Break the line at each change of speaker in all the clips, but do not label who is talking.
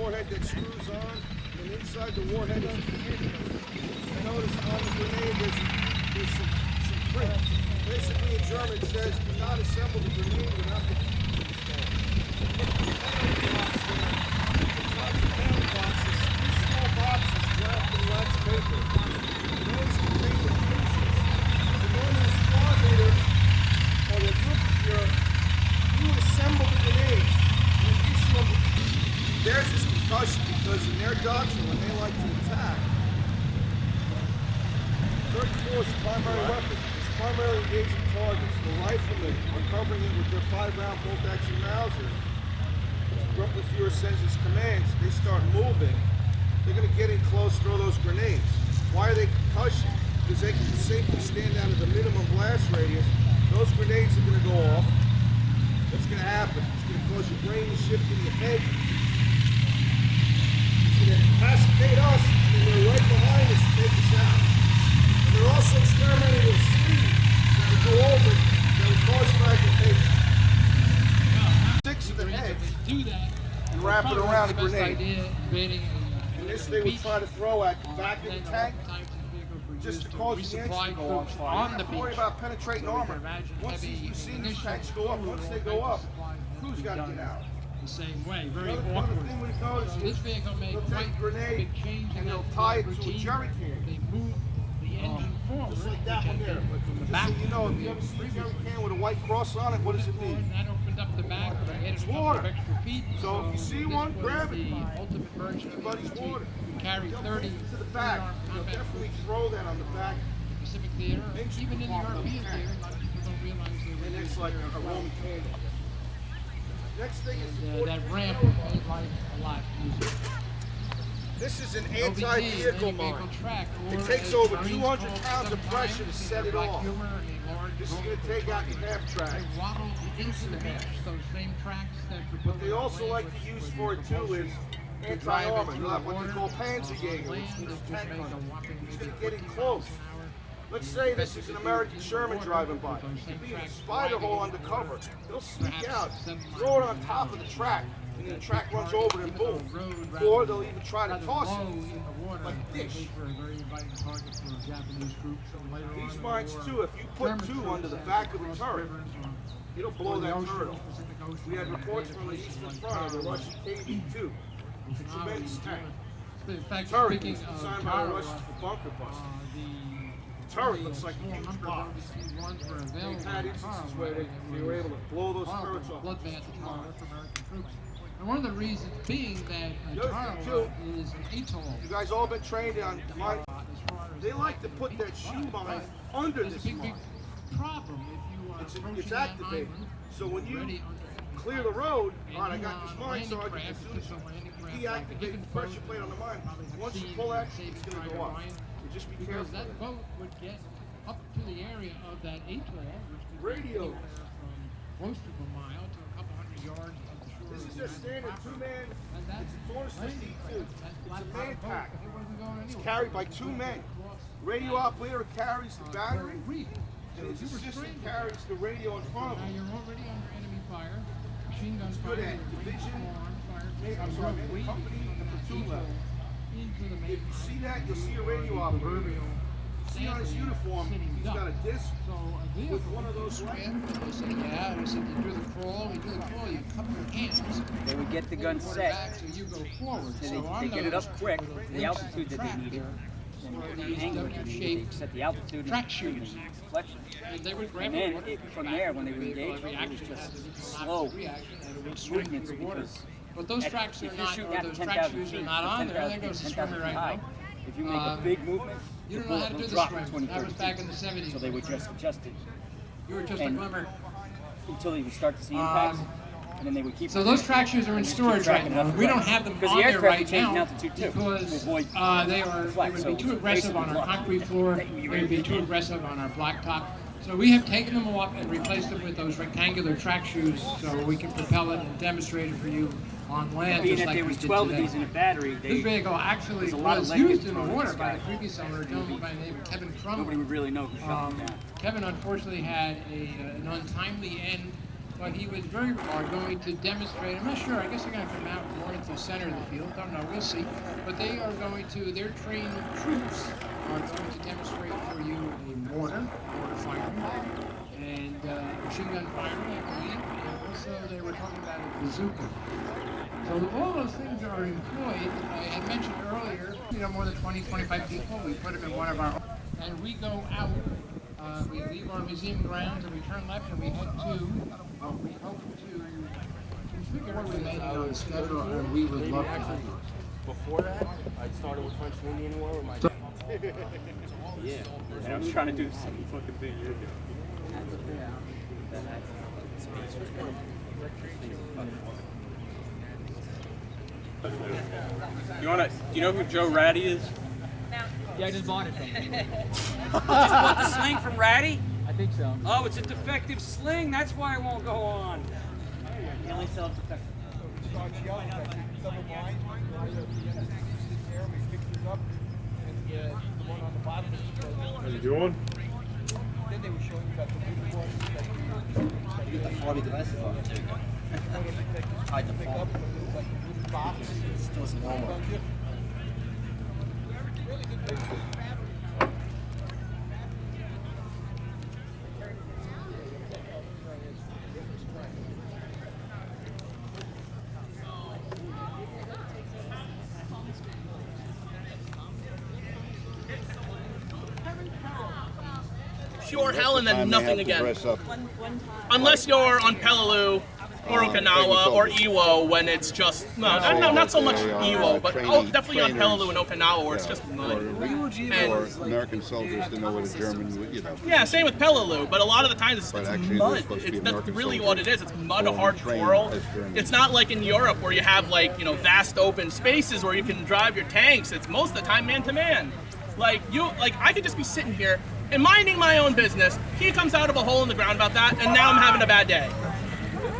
warhead that screws on, and inside the warhead is a fuse. I notice on the grenade there's some print. Basically in German it says, do not assemble the grenade without the fuse installed. Boxes, two small boxes wrapped in wax paper. Those contain the fuses. The normal squad leader or the group leader, you would assemble the grenades. In addition, theirs is concussion because in their doctrine, when they like to attack, 34's primary weapon is primarily engaging targets. The riflemen are covering it with their 5-round bolt-action Mauser. Gruppenführer sends his commands, they start moving, they're going to get in close, throw those grenades. Why are they concussion? Because they can safely stand out of the minimum blast radius. Those grenades are going to go off. What's going to happen? It's going to cause your brain to shift in your head. It's going to incapacitate us, and they're right behind us to take us out. And they're also experimenting with sleeves that will go over, that will cause fragmentation. Six of the heads and wrap it around a grenade. And this they would try to throw at the back of the tank just to cause the engine to go on fire. Don't worry about penetrating armor. Once you've seen these tanks go up, once they go up, crew's got to get out.
The same way, very
awkward.
Another
thing when it goes is
this vehicle made
they'll take a grenade and they'll tie it to a jerry can.
They move the engine forward.
Just like that one there. But just
back,
so you know, if you ever see a jerry can with a white cross on it, what does it mean?
That opened up the back.
It's water.
Extra feet,
so if you see one, grab it.
The ultimate version of
Everybody's water.
Carry 30
to the back. They'll definitely throw that on the back.
Pacific Theater, even in the European theater, a lot of people don't realize they
and it's like a Roman candle. Next thing is
that ramp made life a lot easier.
This is an anti-vehicle mine. It takes over 200 pounds of pressure to set it off. This is going to take out your half track. What they also like to use for it too is anti-armor. You'll have what they call Panzerjäger, which is tank hunter. He's going to get in close. Let's say this is an American Sherman driving by. He'll be in a spider hole undercover. He'll sneak out, throw it on top of the track, and the track runs over and boom. Or they'll even try to toss it like a dish. These mines too, if you put two under the back of the turret, it'll blow that turret off. We had reports from the eastern front of the Russian KV-2. It's a tremendous tank. The turret was designed by the Russians for bunker busting. The turret looks like a huge box. They've had instances where they were able to blow those turrets off.
And one of the reasons being that Tarawa is an atoll.
You guys all been trained on mine. They like to put that shoe mine under this mine. It's activated. So when you clear the road, all right, I got this mine sergeant, as soon as you deactivate the pressure plate on the mine, once you pull that, it's going to go up. So just be careful.
That boat would get up to the area of that atoll, which could be anywhere from most of a mile to a couple hundred yards of the shore.
This is a standard two-man, it's a Thorson D2. It's a man pack. It's carried by 2 men. Radio operator carries the battery, and his assistant carries the radio in front of him.
Now you're already under enemy fire, machine gun fire,
division, company, and platoon level. If you see that, you'll see a radio operator. See on his uniform, he's got a disc with one of those lights.
They said, yeah, we said you do the crawl, you cup your hands.
They would get the gun set,
so you go forward.
so they get it up quick to the altitude that they needed. And the angle that they needed, they set the altitude
track shoes.
Deflection. And then from there, when they would engage, it was just slow movements because
but those tracks
if
are
you're
not,
shooting at
those
10,000
track shoes are
feet,
not on there.
10,000
They go
feet,
swimming right
high.
now.
If you make a big movement,
You
the
don't know how
bullet
to
will
do the
drop
swim.
20,
That was
30
back in
feet.
the 70s.
So they would just adjust it
You were just a
and-
glimmer.
until you would start to see impacts, and then they would keep.
So those track shoes are in storage right now. We don't have them
Because
on
the
there
aircraft
right
are changing
now
altitude too,
because
to avoid
they would be too aggressive on our concrete floor. They would be too aggressive on our blacktop. So we have taken them off and replaced them with those rectangular track shoes so we can propel it and demonstrate it for you on land.
Being
just
that
like
there
we
was
did
12
today.
of these in a battery,
This vehicle actually
there's a lot of
was
lead
used in the
thrown in
water
the
by
sky.
the previous owner, a gentleman by the name of Kevin Crumb.
nobody would really know who shot them down.
Kevin unfortunately had an untimely end but he was are going to demonstrate. I'm not sure. I guess they're going to come out more into the center of the field. Don't know. We'll see. But they are going to. Their trained troops are going to demonstrate for you a mortar firing, and machine gun firing, I believe. And also, they were talking about a bazooka. So all those things are employed. I had mentioned earlier, more than 20, 25 people. We put them in one of our, and we go out. We leave our museum grounds and we turn left and we head to what we hope to configure. We made it on the schedule and we would love to.
Before that, I started with French and Indian War with my yeah, I was trying to do the same fucking thing you're doing. You know who Joe Ratty is?
Yeah, I just bought it from him.
Just bought the sling from Ratty?
I think so.
Oh, it's a defective sling. That's why it won't go on.
He only sells defective.
How you doing?
Then they were showing you that the beautiful ones
You get the 40 glasses on it too. Hide the fall.
like the wooden box.
It's still normal.
Pure hell and then nothing again. Unless you're on Peleliu or Okinawa or Iwo when it's just, no, not so much Iwo, but definitely on Peleliu and Okinawa where it's just mud.
Or American soldiers to know what a German,
Yeah, same with Peleliu, but a lot of the times it's
actually
mud.
supposed to be
That's
American
really
soldiers
what it is. It's mud,
going
hard
trained
coral.
as Germans.
It's not like in Europe where you have like, vast open spaces where you can drive your tanks. It's most of the time man to man. Like I could just be sitting here and minding my own business. He comes out of a hole in the ground about that, and now I'm having a bad day.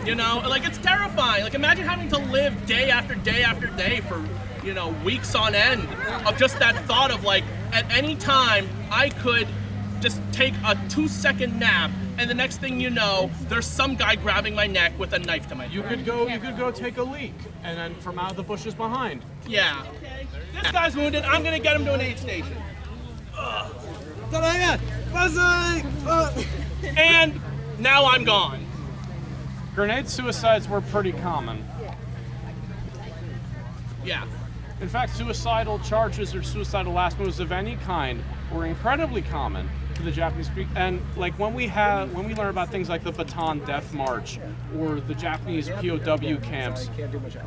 It's terrifying. Like, imagine having to live day after day after day for, weeks on end of just that thought of like, at any time I could just take a 2-second nap, and the next thing you know, there's some guy grabbing my neck with a knife to my throat.
You could go take a leak, and then from out of the bushes behind.
Yeah. This guy's wounded. I'm gonna get him to an aid station. And now I'm gone.
Grenade suicides were pretty common.
Yeah.
In fact, suicidal charges or suicidal last moves of any kind were incredibly common to the Japanese people. And like when we learn about things like the Bataan Death March or the Japanese POW camps,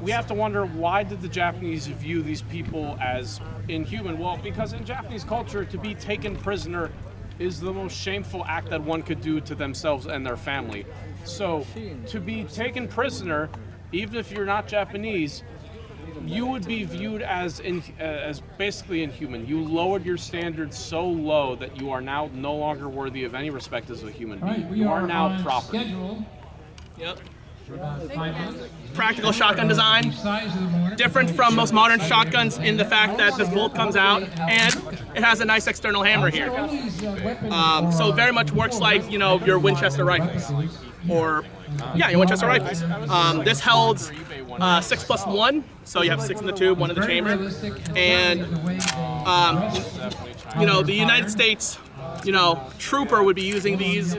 we have to wonder, why did the Japanese view these people as inhuman? Well, because in Japanese culture, to be taken prisoner is the most shameful act that one could do to themselves and their family. So to be taken prisoner, even if you're not Japanese, you would be viewed as basically inhuman. You lowered your standards so low that you are now no longer worthy of any respect as a human being.
Right,
You are now property.
Schedule.
Yep.
For about 5 minutes.
Practical shotgun design.
Size of the mortar.
Different from most modern shotguns in the fact that this bolt comes out and it has a nice external hammer here.
All these weapons
So it very much works like, your Winchester rifles. Or, your Winchester rifles. This holds 6+1, so you have 6 in the tube, 1 in the chamber. And, the United States, trooper would be using these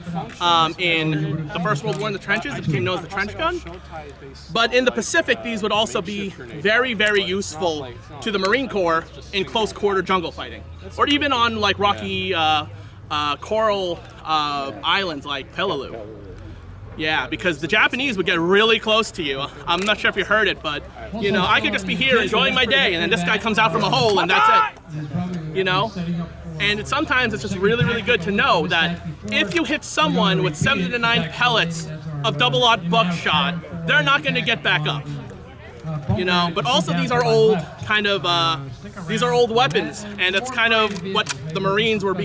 in the First World War in the trenches. It became known as the trench gun. But in the Pacific, these would also be very, very useful to the Marine Corps in close quarter jungle fighting. Or even on like rocky coral islands like Peleliu. Yeah, because the Japanese would get really close to you. I'm not sure if you heard it, but, I could just be here enjoying my day, and then this guy comes out from a hole, and that's it. And sometimes it's just really, really good to know that if you hit someone with 7 to 9 pellets of double-aught buckshot, they're not going to get back up. But also these are old these are old weapons, and that's kind of what the Marines were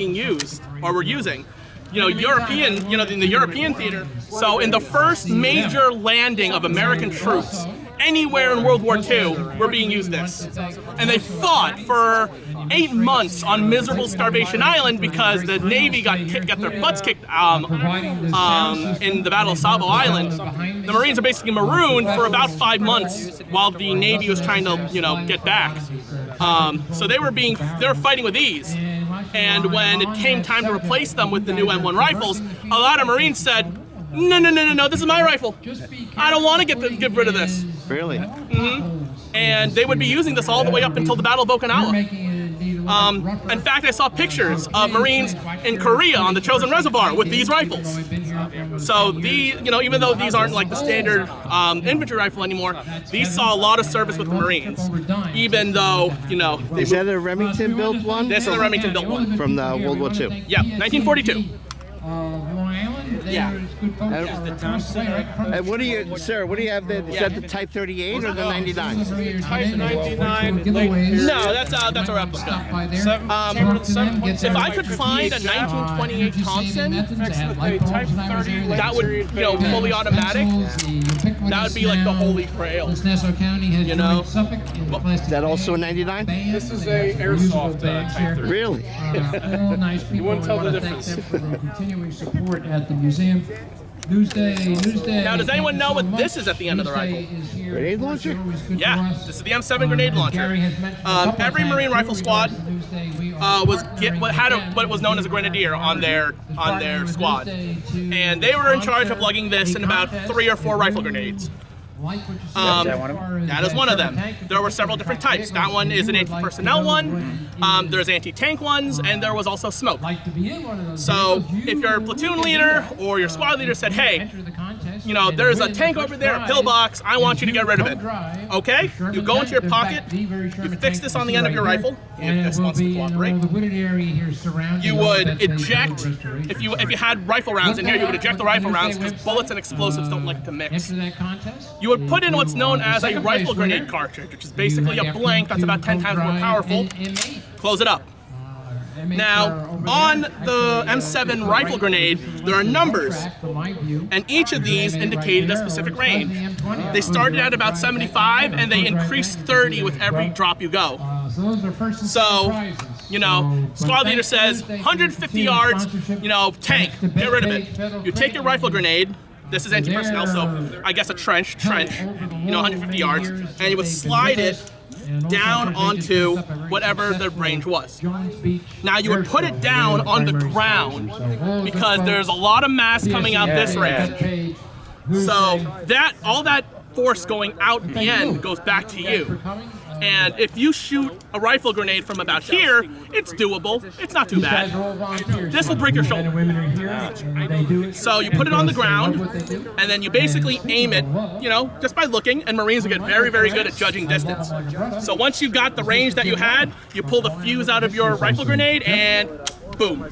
using. In the European theater. So in the first major landing of American troops anywhere in World War II were being used this. And they fought for 8 months on miserable Starvation Island because the Navy got their butts kicked in the Battle of Savo Island. The Marines are basically marooned for about 5 months while the Navy was trying to, get back. So they were fighting with these. And when it came time to replace them with the new M1 rifles, a lot of Marines said, no, this is my rifle. I don't want to get rid of this.
Really?
Mm-hmm. And they would be using this all the way up until the Battle of Okinawa. In fact, I saw pictures of Marines in Korea on the Chosin Reservoir with these rifles. So even though these aren't like the standard infantry rifle anymore, these saw a lot of service with the Marines. Even though,
Is that a Remington built one?
This is a Remington built one.
From the World War II?
Yeah, 1942.
Yeah. And what do you have there? Is that the Type 38 or the 99?
Type 99.
No, that's a replica. If I could find a 1928 Thompson, that would, fully automatic, that would be like the holy grail.
Is that also a 99?
This is a airsoft Type 30.
Really?
You wouldn't tell the difference.
Continuing support at the museum. Newsday.
Now, does anyone know what this is at the end of the rifle?
Grenade launcher?
Yeah, this is the M7 grenade launcher. Every Marine rifle squad what was known as a grenadier on their squad, and they were in charge of lugging this in about 3 or 4 rifle grenades. That is one of them. There were several different types. That one is an anti-personnel one. There's anti-tank ones, and there was also smoke. So if your platoon leader or your squad leader said, hey, there's a tank over there, a pillbox, I want you to get rid of it. Okay, you go into your pocket, you fix this on the end of your rifle, if this wants to cooperate. You would eject, if you had rifle rounds in here, you would eject the rifle rounds because bullets and explosives don't like to mix. You would put in what's known as a rifle grenade cartridge, which is basically a blank that's about 10 times more powerful. Close it up. Now, on the M7 rifle grenade, there are numbers, and each of these indicated a specific range. They started at about 75, and they increased 30 with every drop you go. So, squad leader says, 150 yards, tank, get rid of it. You take your rifle grenade, this is anti-personnel, so I guess a trench, 150 yards, and you would slide it down onto whatever the range was. Now you would put it down on the ground because there's a lot of mass coming out this range. So all that force going out at the end goes back to you. And if you shoot a rifle grenade from about here, it's doable. It's not too bad. This will break your shoulder. So you put it on the ground, and then you basically aim it, just by looking, and Marines will get very, very good at judging distance. So once you got the range that you had, you pull the fuse out of your rifle grenade, and boom.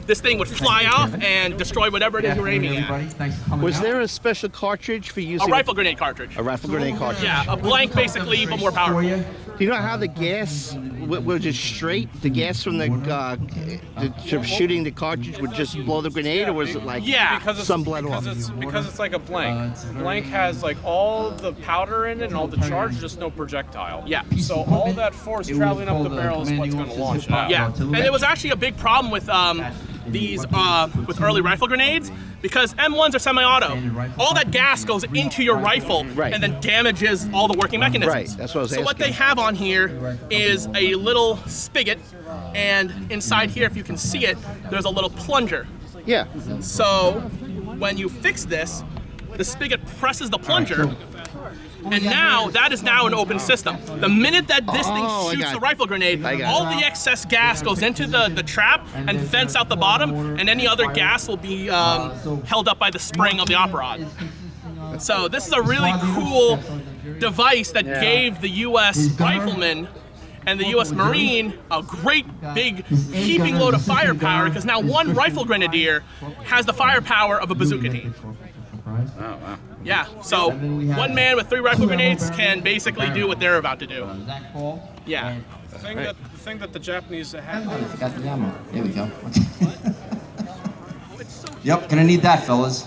This thing would fly off and destroy whatever it is you're aiming at.
Was there a special cartridge for using?
A rifle grenade cartridge.
A rifle grenade cartridge.
Yeah, a blank basically, but more powerful.
Do you know how the gas was just straight? The gas from the shooting the cartridge would just blow the grenade, or was it like some blood off?
Because it's like a blank. Blank has like all the powder in it and all the charge, just no projectile.
Yeah.
So all that force traveling up the barrel is what's going to launch it out.
Yeah, and it was actually a big problem with these with early rifle grenades, because M1s are semi-auto. All that gas goes into your rifle and then damages all the working mechanisms.
Right, that's what I was asking.
So what they have on here is a little spigot, and inside here, if you can see it, there's a little plunger.
Yeah.
So when you fix this, the spigot presses the plunger, and now that is now an open system. The minute that this thing shoots the rifle grenade, all the excess gas goes into the trap and vents out the bottom, and any other gas will be held up by the spring of the op rod. So this is a really cool device that gave the U.S. rifleman and the U.S. Marine a great big heaping load of firepower, because now one rifle grenadier has the firepower of a bazooka team.
Oh, wow.
Yeah, so one man with 3 rifle grenades can basically do what they're about to do. Yeah.
The thing that the Japanese had.
Got the ammo. There we go. Yep, gonna need that, fellas.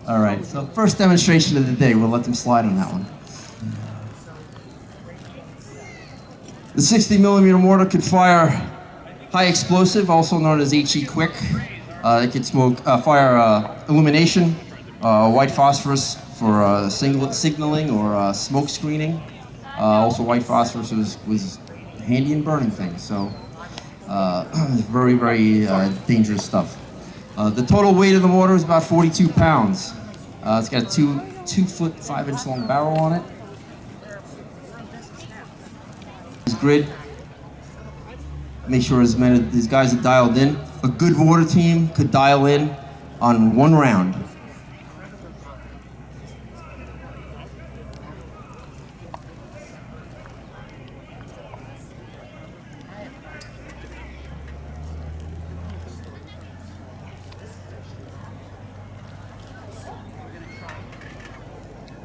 All right, so first demonstration of the day. We'll let them slide on that one. The 60mm mortar could fire high explosive, also known as HE quick. It could fire illumination, white phosphorus for signaling or smoke screening. Also, white phosphorus was handy in burning things, so very, very dangerous stuff. The total weight of the mortar is about 42 pounds. It's got a 2-foot 5-inch long barrel on it. This grid. Make sure as many of these guys are dialed in. A good mortar team could dial in on one round.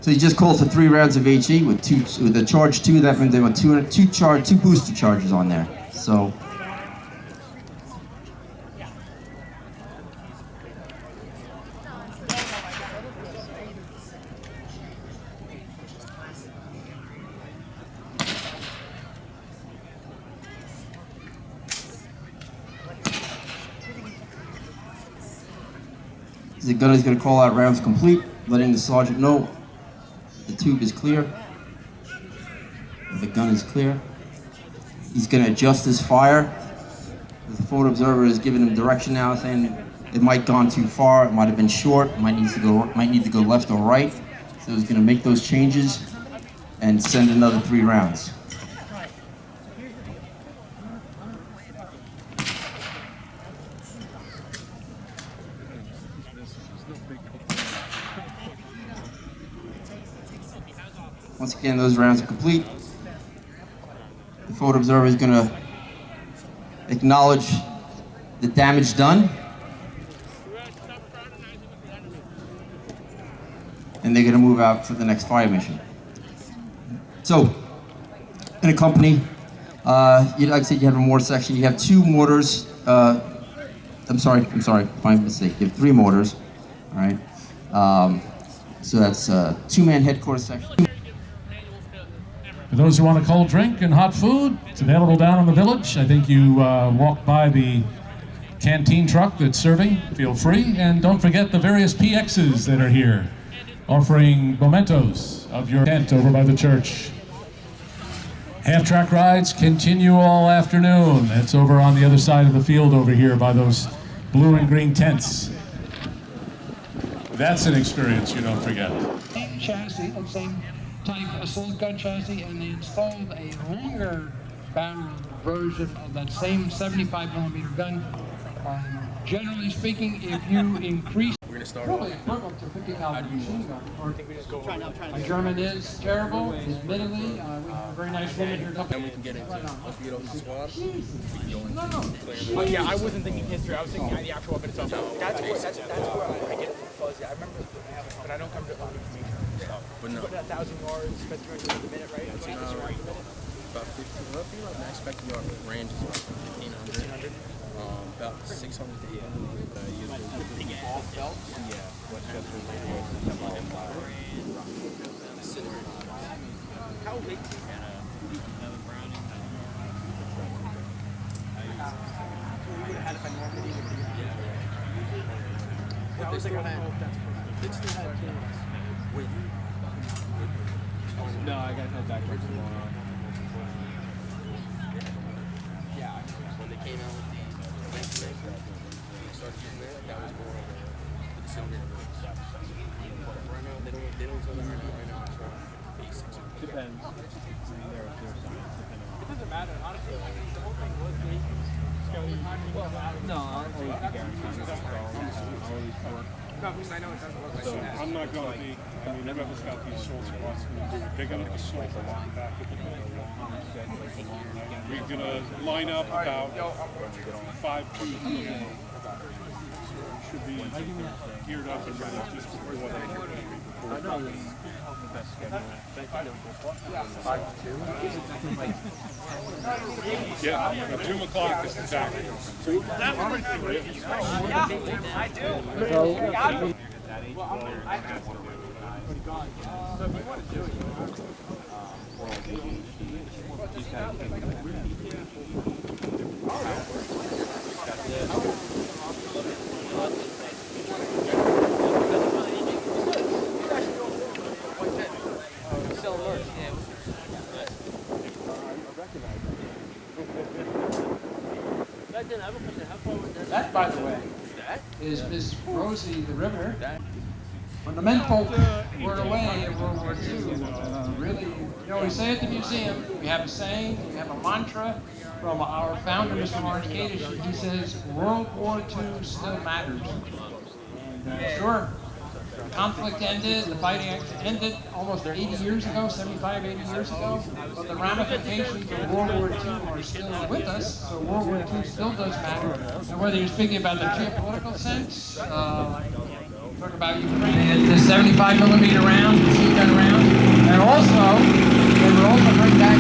So you just call for 3 rounds of HE with a charge 2. That means they want two booster charges on there. So. The gunner is going to call out rounds complete, letting the sergeant know the tube is clear, the gun is clear. He's going to adjust his fire. The photo observer is giving him direction now, saying it might have gone too far, it might have been short, it might need to go left or right. So he's going to make those changes and send another 3 rounds. Once again, those rounds are complete. The photo observer is going to acknowledge the damage done. And they're going to move out for the next fire mission. So, in a company, like I said, you have a mortar section. You have 2 mortars. I'm sorry, my mistake. You have 3 mortars, all right? So that's a 2-man headquarters section.
For those who want a cold drink and hot food, it's available down in the village. I think you walk by the canteen truck that's serving. Feel free, and don't forget the various PXs that are here, offering mementos of your tent over by the church. Half-track rides continue all afternoon. That's over on the other side of the field over here by those blue and green tents. That's an experience you don't forget.
Same chassis and same type assault gun chassis, and they installed a longer barrel version of that same 75mm gun. Generally speaking, if you increase probably equivalent to 50 caliber machine gun. My German is terrible, admittedly. We have a very nice woman here.
Then we can get into once we get off the squad. We can go into
Oh yeah, I wasn't thinking history. I was thinking the actual weapon itself. That's where I get fuzzy. I remember, but I don't come to a lot of information.
But no.
1,000 yards, spent 300 a minute, right?
That's about 15. Roughly, like my expected yard range is about 1,500. About 600 to 800. Yeah.
How big?
But they still had with.
No, I got head back tomorrow.
Yeah, when they came out with the they started using that was more of the silver. Right now, they don't tell that right now. It's around basics.
Depends.
It doesn't matter, honestly. The whole thing was no, I always guarantee no, because I know it doesn't look like that.
I'm not going to be, I mean, whoever's got these short squats, they're going to assault along the back of the we're going to line up about 5 2 should be geared up and ready just before Yeah, 2 o'clock is exactly.
Yeah, I do.
That, by the way, is Miss Rosie the Riveter. When the menfolk were away in World War II, really, we say at the museum, we have a saying, we have a mantra from our founder, Mr. Lawrence Kadish. He says, World War II still matters. And sure, conflict ended, the fighting ended almost 80 years ago, 75, 80 years ago, but the ramifications of World War II are still with us, so World War II still does matter. And whether you're speaking about the geopolitical sense, talk about Ukraine, the 75 millimeter rounds, machine gun rounds, and also, they would also bring back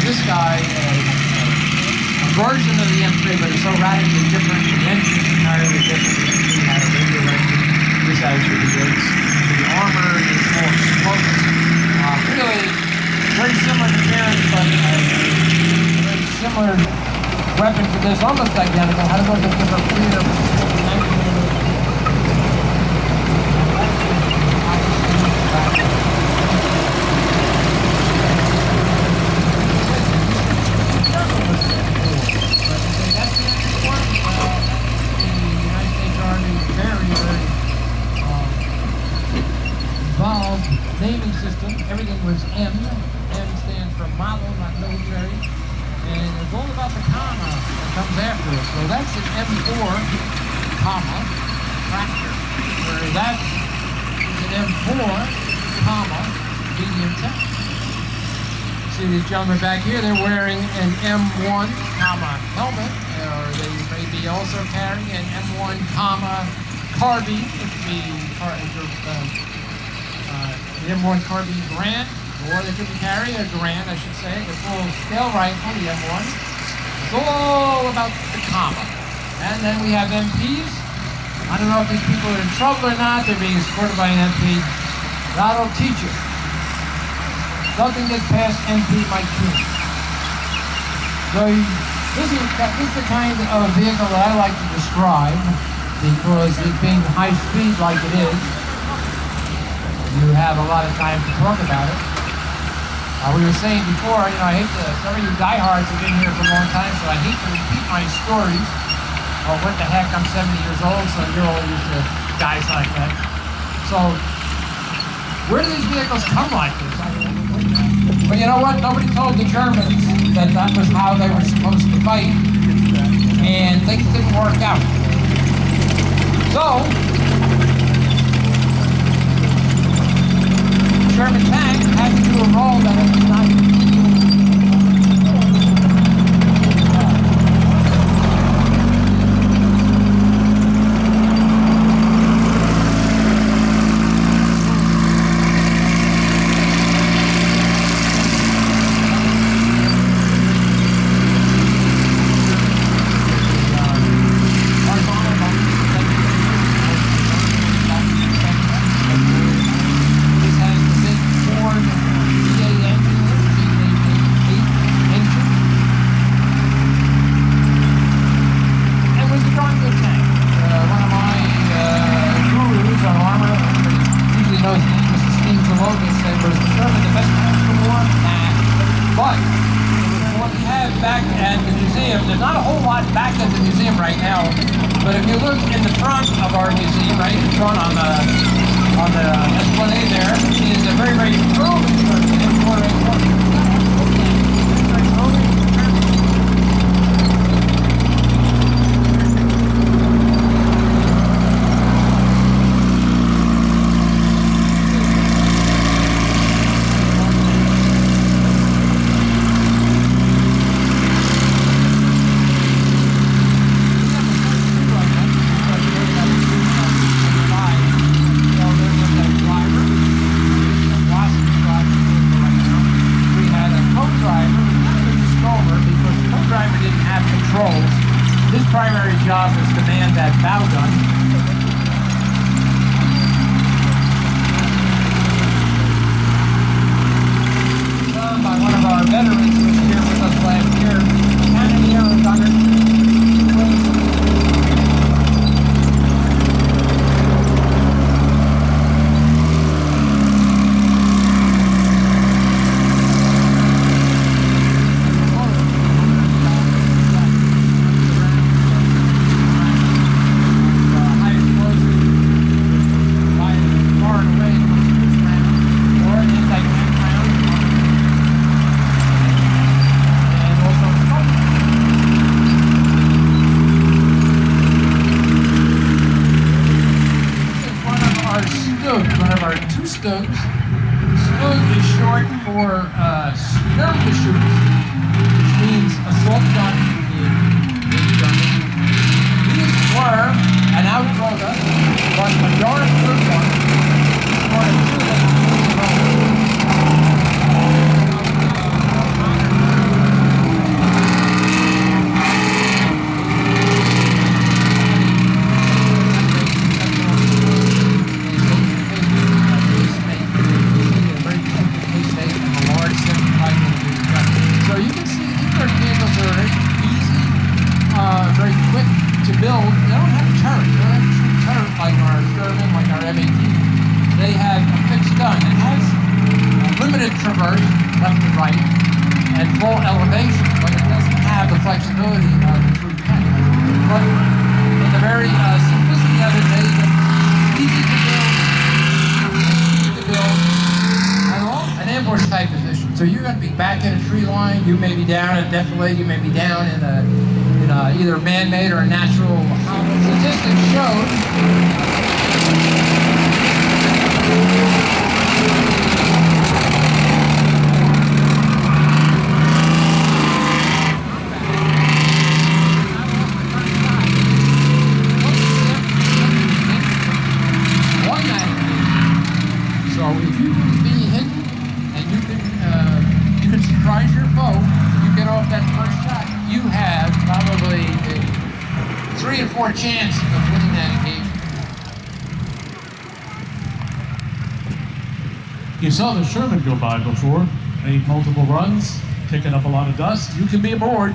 this guy a version of the M3, but it's so radically different. The engine is entirely different. The M3 had a radio engine. This has the armor is more explosive. Really, very similar to appearance, but a very similar weapon to this, almost identical. How does it differ freedom? Naming system, everything was M. M stands for model, not military. And it's all about the comma that comes after it. So that's an M4, comma, tractor. Whereas that is an M4, comma, medium tank. See these gentlemen back here, they're wearing an M1, comma, helmet. Or they may be also carrying an M1, comma, carbine. It could be the M1 carbine Grand, or they could carry a Grand, I should say, the full scale rifle, the M1. It's all about the comma. And then we have MPs. I don't know if these people are in trouble or not. They're being escorted by an MP. That'll teach you. Nothing gets past MP Mike Coon. So this is the kind of vehicle that I like to describe, because it being high speed like it is, you have a lot of time to talk about it. We were saying before, I hate to, some of you diehards have been here for a long time, so I hate to repeat my stories. Oh, what the heck, I'm 70 years old, so you're all used to guys like that. So, where do these vehicles come like this? But you know what? Nobody told the Germans that that was how they were supposed to fight, and things didn't work out. So, German tank had to do a role that it was not. primary job is to man that bow gun. Done by one of our veterans who was here with us last year, Canadian gunner. Stoke is short for skirmishers, which means assault gun in German. These were an outgrowth, but majority of one for traverse left to right and full elevation, but it doesn't have the flexibility of the true tank. But in the very simplicity of it, they easy to build, and all an ambush type position. So you're going to be back in a tree line. You may be down in a defilade. You may be down in a either man-made or a natural. Statistics show. Chance of winning that engagement.
You saw the Sherman go by before, made multiple runs, kicking up a lot of dust. You can be aboard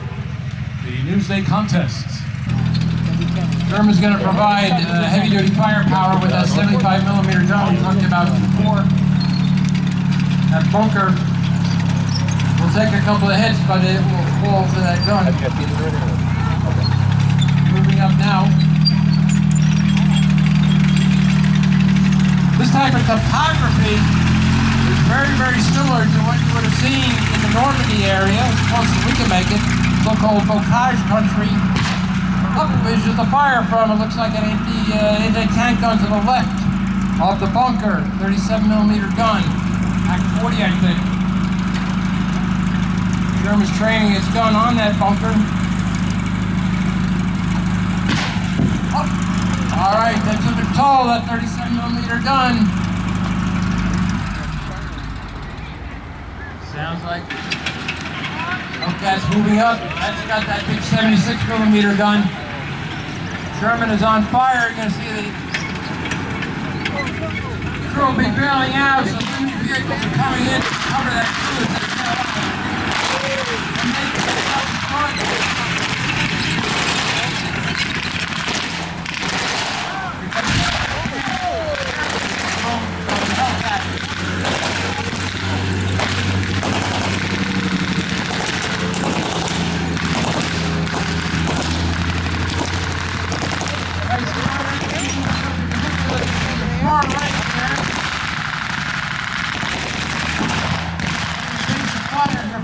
the Newsday contest.
Sherman's going to provide heavy-duty firepower with that 75mm gun we talked about before. That bunker will take a couple of hits, but it will fall to that gun. Moving up now. This type of topography is very, very similar to what you would have seen in the Normandy area, as close as we can make it, so-called Bocage country. Up is just the fire from, it looks like an anti-tank gun to the left of the bunker, 37mm gun, Act 40 I think. German's training its gun on that bunker. All right, that took a toll, that 37mm gun. Sounds like. Okay, that's moving up. That's got that big 76mm gun. Sherman is on fire. You're going to see the crew will be bailing out, so two vehicles are coming in to cover that crew. And they can get up front.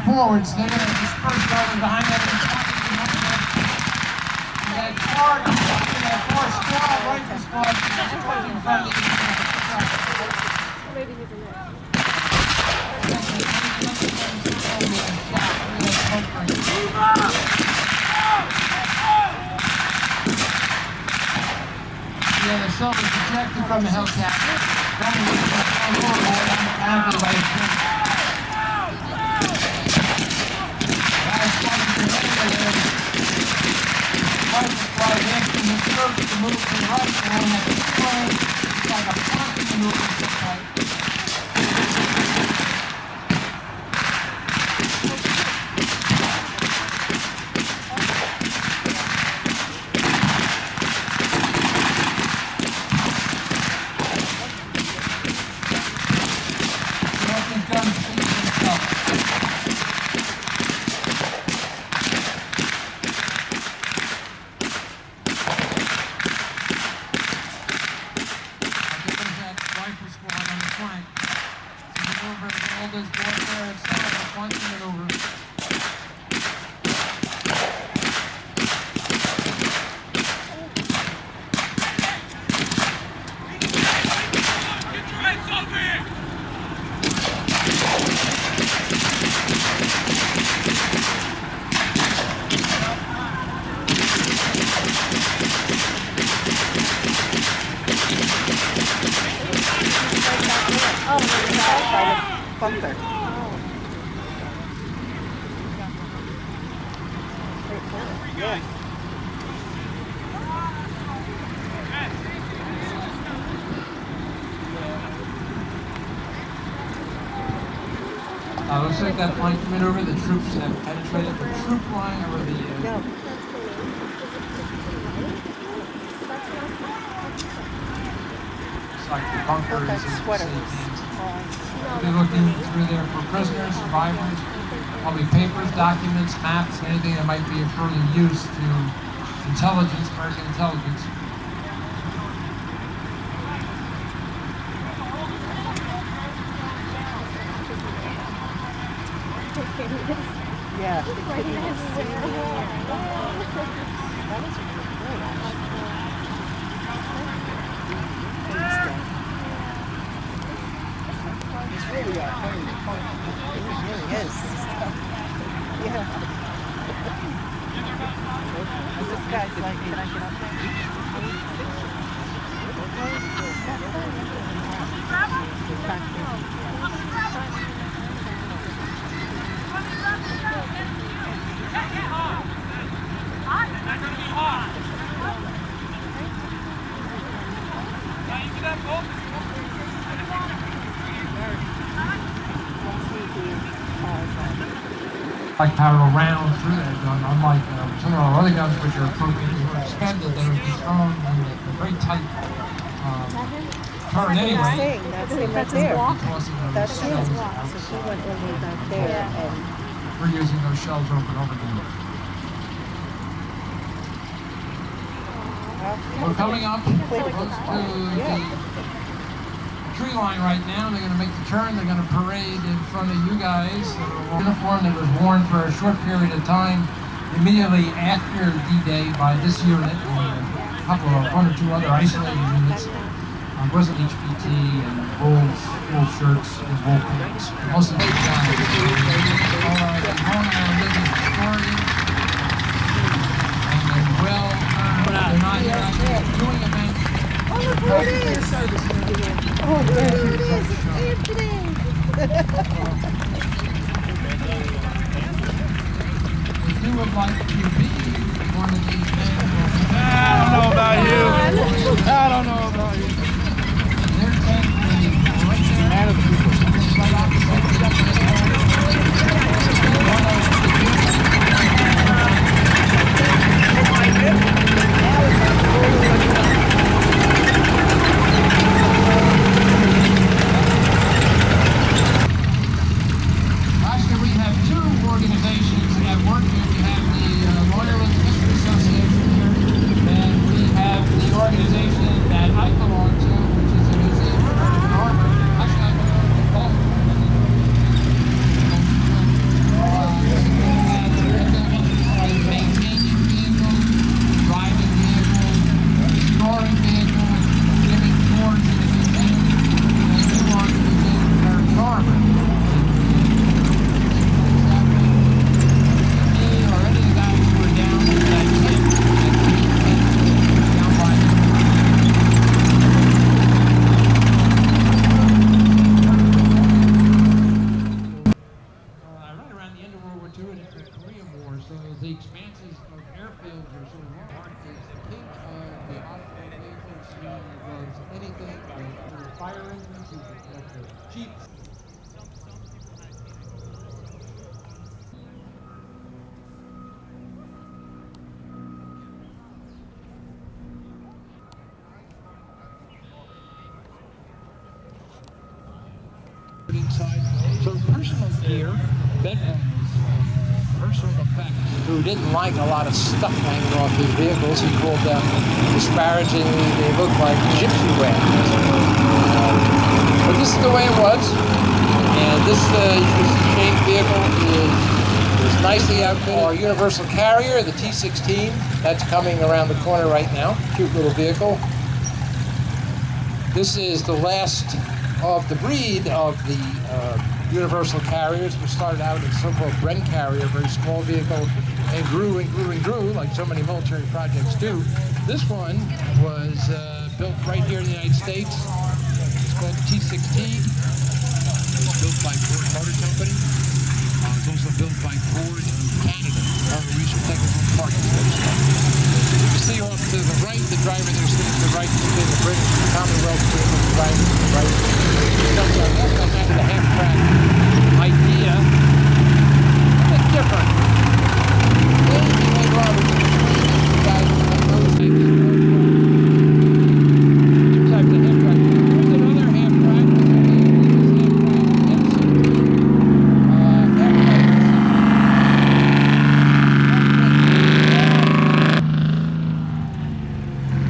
Forwards, they're going to disperse over behind that. That car, that four squad, rifle squad, in front of yeah, the shell was ejected from the helicopter. curves to move to the right, and we have a line. It's like a planking movement type.
Bunker. Yeah.
Looks like that flank maneuver, the troops have penetrated the troop line or the...
No.
It's like the bunker is in
sweater.
safe hands. We'll be looking through there for prisoners, survivors, probably papers, documents, maps, anything that might be of further use to intelligence, American intelligence.
Yeah, they couldn't even see me. That was really great. It's really a funny point. It really is. Yeah. This guy's like, can I get up
Like power around through that gun, unlike some of our other guns which are appropriately expended, that are thrown in a very tight turn anyway.
That's him right there. That's him. So he went over back there and
we're using those shells over and over again. We're coming up close to the tree line right now. They're going to make the turn. They're going to parade in front of you guys. A uniform that was worn for a short period of time immediately after D-Day by this unit and a couple of one or two other isolated units. It wasn't HPT and wool shirts and wool pants. Most of the guys are going around living historians and they will they're not here actually doing events.
oh, look who it is! Oh, there it is! It's Anthony!
If you would like to be one of these men,
I don't know about you. I don't know about you.
their tent is right there. Right opposite. Actually, we have two organizations at work here. We have the Loyalist History Association here, and the expanses of airfields are so large, it's the king of the off-road vehicles. He runs anything from fire engines, he can go to Jeeps. Inside. So personal gear, bedrooms, personal effects. Who didn't like a lot of stuff hanging off his vehicles, he called them disparagingly, they look like gypsy wagons. But this is the way it was, and this change vehicle is nicely outfitted. Our universal carrier, the T16, that's coming around the corner right now. Cute little vehicle. This is the last of the breed of the universal carriers, which started out as so-called Bren carrier, a very small vehicle, and grew and grew and grew, like so many military projects do. This one was built right here in the United States. It's called the T16. It was built by Ford Motor Company. It's also built by Ford in Canada, Research Technical Parking Space. You see off to the right, the driver there sitting to the right, is the British Commonwealth vehicle, the driver to the right. That's kind of the half-track idea. A bit different. Maybe later on we can explain it to you guys what those types of two types of half-track. Here's another half-track.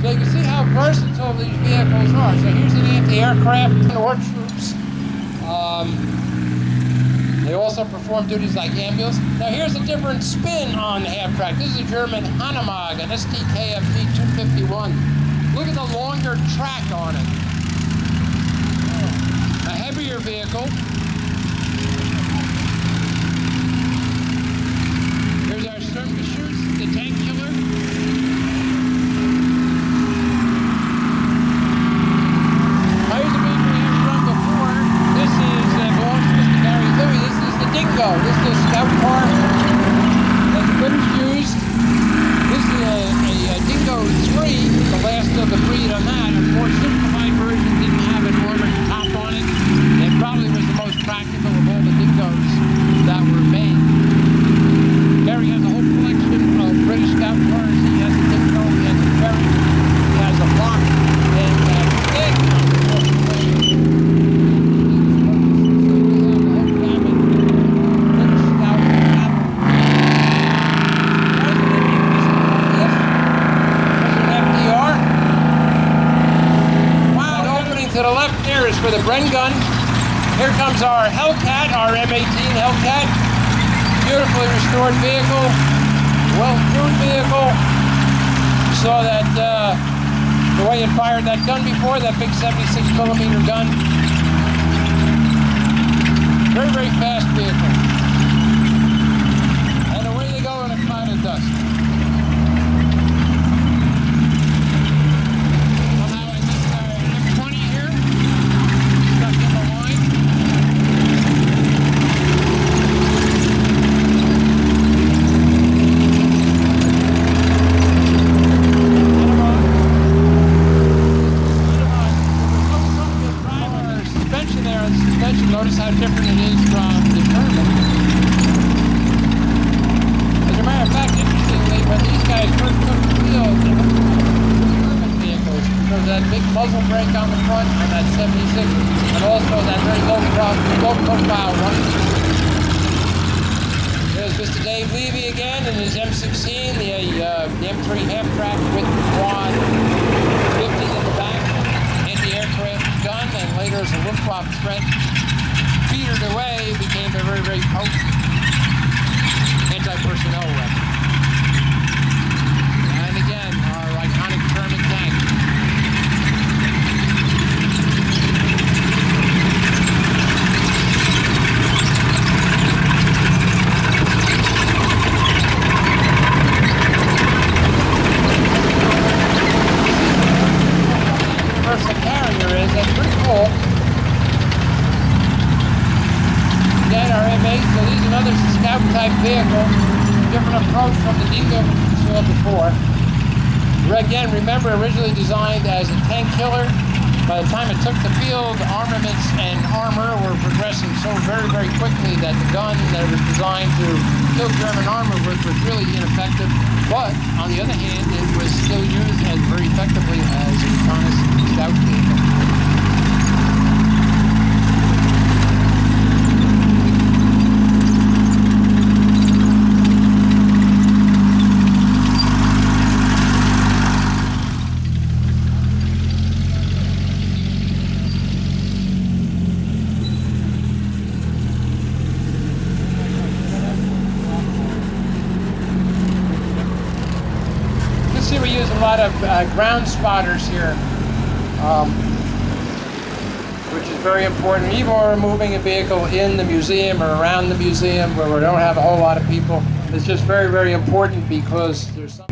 So you can see how versatile these vehicles are. So here's an anti-aircraft or troops. They also perform duties like ambulance. Now here's a different spin on the half-track. This is a German Hanomag, an STKFV 251. Look at the longer track on it. A heavier vehicle. Here's our Sturmgeschütz, the tank killer. Here's a vehicle we have run before. This is belongs to Mr. Gary Louis. This is the Dingo. This is the scout car that the British used. This is a Dingo 3, the last of the breed on that. A more simplified version didn't have an armored top on it. It probably was the most practical of all the Dingos that were made. Gary has a whole collection of British scout cars. He has a Dingo, he has a Ferry, he has a Block, and he has a Big. To the left there is for the Bren gun. Here comes our Hellcat, our M18 Hellcat. Beautifully restored vehicle, well-tuned vehicle. You saw that the way it fired that gun before, that big 76mm gun. Very, very fast vehicle. And away they go in a cloud of dust. Notice how different it is from the German. As a matter of fact, interestingly, when these guys first took the field, they looked at the German vehicles because of that big muzzle brake on the front on that 76, and also that very low profile one. There's Mr. Dave Levy again in his M16, the M3 half-track with the quad 50 in the back, anti-aircraft gun, and later as a Luftwaffe threat. Petered away, became a very, very potent anti-personnel weapon. And again, our iconic German tank. Universal carrier is, that's pretty cool. Again, our M8, so these are another scout type vehicle. different approach from the dingo we saw before. Again, remember, originally designed as a tank killer. By the time it took the field, armaments and armor were progressing so very, very quickly that the gun that was designed to kill German armor was really ineffective. But, on the other hand, it was still used as very effectively as a reconnaissance scout vehicle. See, we use a lot of ground spotters here, which is very important. Even when we're moving a vehicle in the museum or around the museum where we don't have a whole lot of people, it's just very, very important because there's some